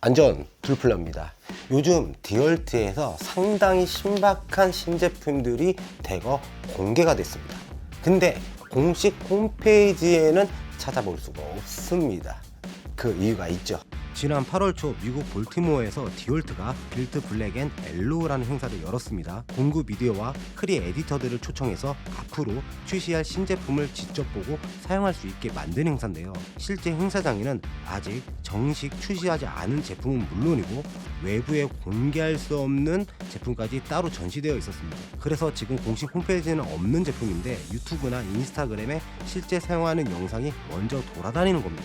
안전 풀플러입니다. 요즘 디얼트에서 상당히 신박한 신제품들이 대거 공개가 됐습니다. 근데 공식 홈페이지에는 찾아볼 수가 없습니다. 그 이유가 있죠. 지난 8월 초 미국 볼티모어에서 디올트가 빌트 블랙 앤 옐로우라는 행사를 열었습니다. 공구 미디어와 크리 에디터들을 초청해서 앞으로 출시할 신제품을 직접 보고 사용할 수 있게 만든 행사인데요. 실제 행사장에는 아직 정식 출시하지 않은 제품은 물론이고 외부에 공개할 수 없는 제품까지 따로 전시되어 있었습니다. 그래서 지금 공식 홈페이지에는 없는 제품인데 유튜브나 인스타그램에 실제 사용하는 영상이 먼저 돌아다니는 겁니다.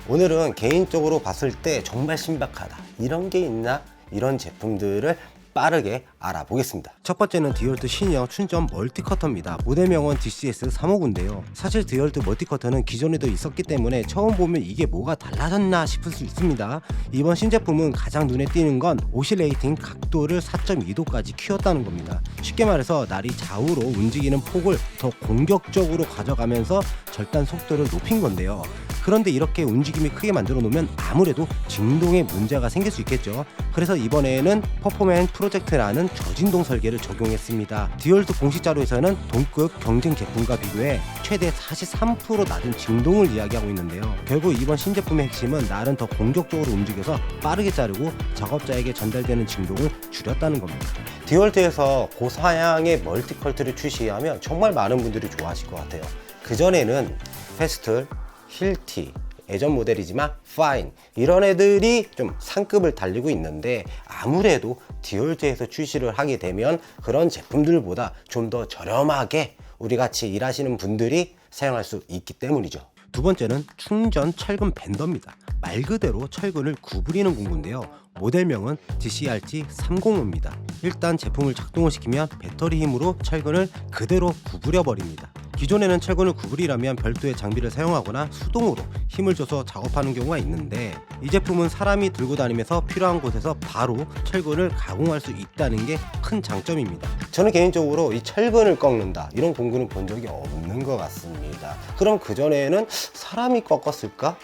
오늘은 개인적으로 봤을 때 정말 신박하다, 이런 게 있나, 이런 제품들을 빠르게 알아보겠습니다. 첫 번째는 디올트 신형 충전 멀티커터입니다. 모델명은 DCS359인데요. 사실 디올트 멀티커터는 기존에도 있었기 때문에 처음 보면 이게 뭐가 달라졌나 싶을 수 있습니다. 이번 신제품은 가장 눈에 띄는 건 오실레이팅 각도를 4.2도까지 키웠다는 겁니다. 쉽게 말해서 날이 좌우로 움직이는 폭을 더 공격적으로 가져가면서 절단 속도를 높인 건데요. 그런데 이렇게 움직임이 크게 만들어 놓으면 아무래도 진동에 문제가 생길 수 있겠죠. 그래서 이번에는 퍼포맨 프로젝트라는 저진동 설계를 적용했습니다. 디올트 공식 자료에서는 동급 경쟁 제품과 비교해 최대 43% 낮은 진동을 이야기하고 있는데요. 결국 이번 신제품의 핵심은 날은 더 공격적으로 움직여서 빠르게 자르고 작업자에게 전달되는 진동을 줄였다는 겁니다. 디올트에서 고사양의 멀티컬트를 출시하면 정말 많은 분들이 좋아하실 것 같아요. 그전에는 페스틀, 힐티, 예전 모델이지만 파인, 이런 애들이 좀 상급을 달리고 있는데 아무래도 디올트에서 출시를 하게 되면 그런 제품들보다 좀 더 저렴하게 우리 같이 일하시는 분들이 사용할 수 있기 때문이죠. 두 번째는 충전 철근 밴더입니다. 말 그대로 철근을 구부리는 공구인데요. 모델명은 DCRT305입니다. 일단 제품을 작동을 시키면 배터리 힘으로 철근을 그대로 구부려 버립니다. 기존에는 철근을 구부리려면 별도의 장비를 사용하거나 수동으로 힘을 줘서 작업하는 경우가 있는데 이 제품은 사람이 들고 다니면서 필요한 곳에서 바로 철근을 가공할 수 있다는 게 큰 장점입니다. 저는 개인적으로 이 철근을 꺾는다, 이런 공구는 본 적이 없는 것 같습니다. 그럼 그전에는 사람이 꺾었을까?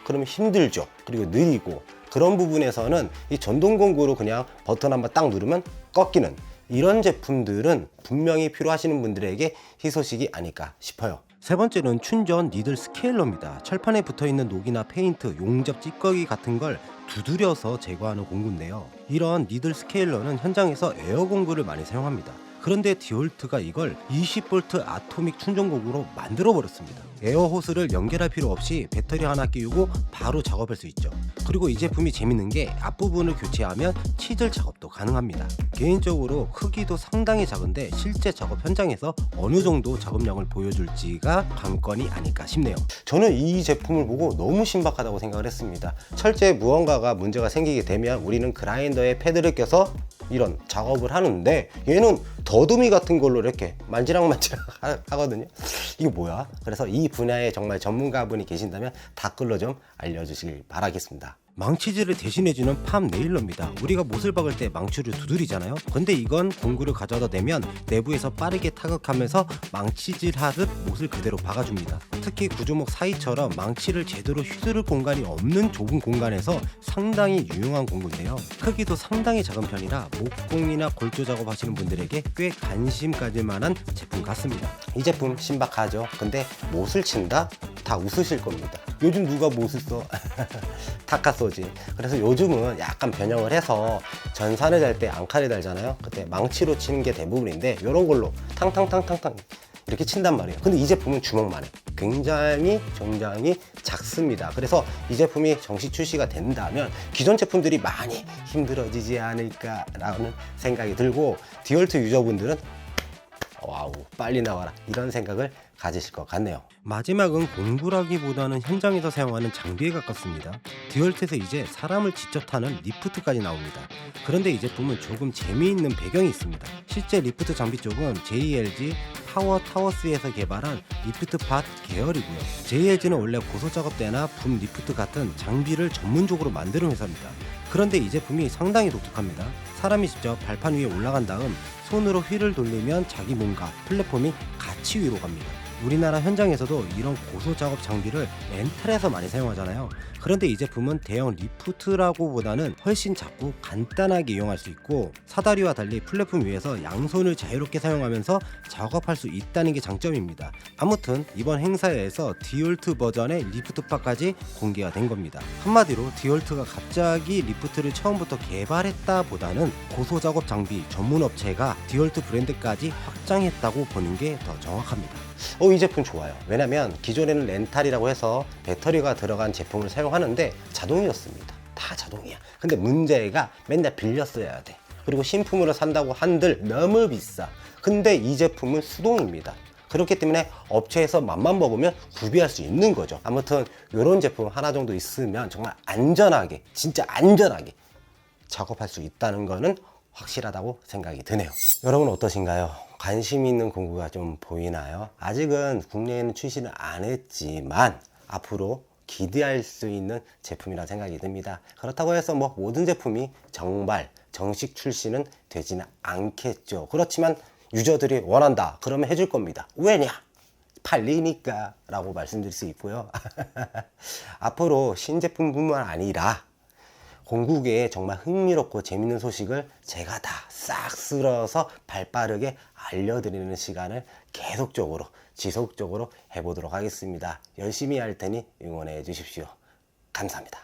그러면 힘들죠. 그리고 느리고, 그런 부분에서는 이 전동 공구로 그냥 버튼 한번 딱 누르면 꺾이는 이런 제품들은 분명히 필요하시는 분들에게 희소식이 아닐까 싶어요. 세 번째는 충전 니들 스케일러입니다. 철판에 붙어있는 녹이나 페인트, 용접, 찌꺼기 같은 걸 두드려서 제거하는 공구인데요. 이런 니들 스케일러는 현장에서 에어 공구를 많이 사용합니다. 그런데 디올트가 이걸 20V 아토믹 충전 공구로 만들어 버렸습니다. 에어 호스를 연결할 필요 없이 배터리 하나 끼우고 바로 작업할 수 있죠. 그리고 이 제품이 재밌는 게 앞부분을 교체하면 치질 작업도 가능합니다. 개인적으로 크기도 상당히 작은데 실제 작업 현장에서 어느 정도 작업량을 보여줄지가 관건이 아닐까 싶네요. 저는 이 제품을 보고 너무 신박하다고 생각을 했습니다. 철제에 무언가가 문제가 생기게 되면 우리는 그라인더에 패드를 껴서 이런 작업을 하는데 얘는 더듬이 같은 걸로 이렇게 만지락만지락 하거든요. 이게 뭐야? 그래서 이 분야에 정말 전문가분이 계신다면 댓글로 좀 알려주시길 바라겠습니다. 망치질을 대신해주는 팜 네일러입니다. 우리가 못을 박을 때 망치를 두드리잖아요. 근데 이건 공구를 가져다 대면 내부에서 빠르게 타격하면서 망치질하듯 못을 그대로 박아줍니다. 특히 구조목 사이처럼 망치를 제대로 휘두를 공간이 없는 좁은 공간에서 상당히 유용한 공구인데요. 크기도 상당히 작은 편이라 목공이나 골조 작업하시는 분들에게 꽤 관심 가질 만한 제품 같습니다. 이 제품 신박하죠? 근데 못을 친다? 다 웃으실 겁니다. 요즘 누가 못을 써? 타카소지. 그래서 요즘은 약간 변형을 해서 전산을 달 때 앙칼을 달잖아요. 그때 망치로 치는 게 대부분인데 이런 걸로 탕탕탕탕탕 이렇게 친단 말이에요. 근데 이 제품은 주먹만 해. 굉장히 작습니다. 그래서 이 제품이 정식 출시가 된다면 기존 제품들이 많이 힘들어지지 않을까라는 생각이 들고 디올트 유저분들은 와우, 빨리 나와라, 이런 생각을 가지실 것 같네요. 마지막은 공구라기보다는 현장에서 사용하는 장비에 가깝습니다. 디올트에서 이제 사람을 직접 타는 리프트까지 나옵니다. 그런데 이 제품은 조금 재미있는 배경이 있습니다. 실제 리프트 장비 쪽은 JLG 파워 타워스에서 개발한 리프트 팟 계열이고요. JLG는 원래 고소작업대나 붐 리프트 같은 장비를 전문적으로 만드는 회사입니다. 그런데 이 제품이 상당히 독특합니다. 사람이 직접 발판 위에 올라간 다음 손으로 휠을 돌리면 자기 몸과 플랫폼이 같이 위로 갑니다. 우리나라 현장에서도 이런 고소 작업 장비를 렌탈해서 많이 사용하잖아요. 그런데 이 제품은 대형 리프트라고 보다는 훨씬 작고 간단하게 이용할 수 있고, 사다리와 달리 플랫폼 위에서 양손을 자유롭게 사용하면서 작업할 수 있다는 게 장점입니다. 아무튼 이번 행사에서 디올트 버전의 리프트파까지 공개가 된 겁니다. 한마디로 디올트가 갑자기 리프트를 처음부터 개발했다 보다는 고소 작업 장비 전문 업체가 디올트 브랜드까지 확장했다고 보는 게 더 정확합니다. 이 제품 좋아요. 왜냐면 기존에는 렌탈이라고 해서 배터리가 들어간 제품을 사용하는데 자동이었습니다. 다 자동이야. 근데 문제가 맨날 빌려 써야 돼. 그리고 신품으로 산다고 한들 너무 비싸. 근데 이 제품은 수동입니다. 그렇기 때문에 업체에서 맘만 먹으면 구비할 수 있는 거죠. 아무튼 이런 제품 하나 정도 있으면 정말 안전하게, 진짜 안전하게 작업할 수 있다는 거는 확실하다고 생각이 드네요. 여러분 어떠신가요? 관심 있는 공구가 좀 보이나요? 아직은 국내에는 출시를 안 했지만 앞으로 기대할 수 있는 제품이라 생각이 듭니다. 그렇다고 해서 뭐 모든 제품이 정말 정식 출시는 되지는 않겠죠. 그렇지만 유저들이 원한다 그러면 해줄 겁니다. 왜냐? 팔리니까 라고 말씀드릴 수 있고요. 앞으로 신제품뿐만 아니라 공구계에 정말 흥미롭고 재밌는 소식을 제가 다 싹 쓸어서 발빠르게 알려드리는 시간을 계속적으로 지속적으로 해보도록 하겠습니다. 열심히 할 테니 응원해 주십시오. 감사합니다.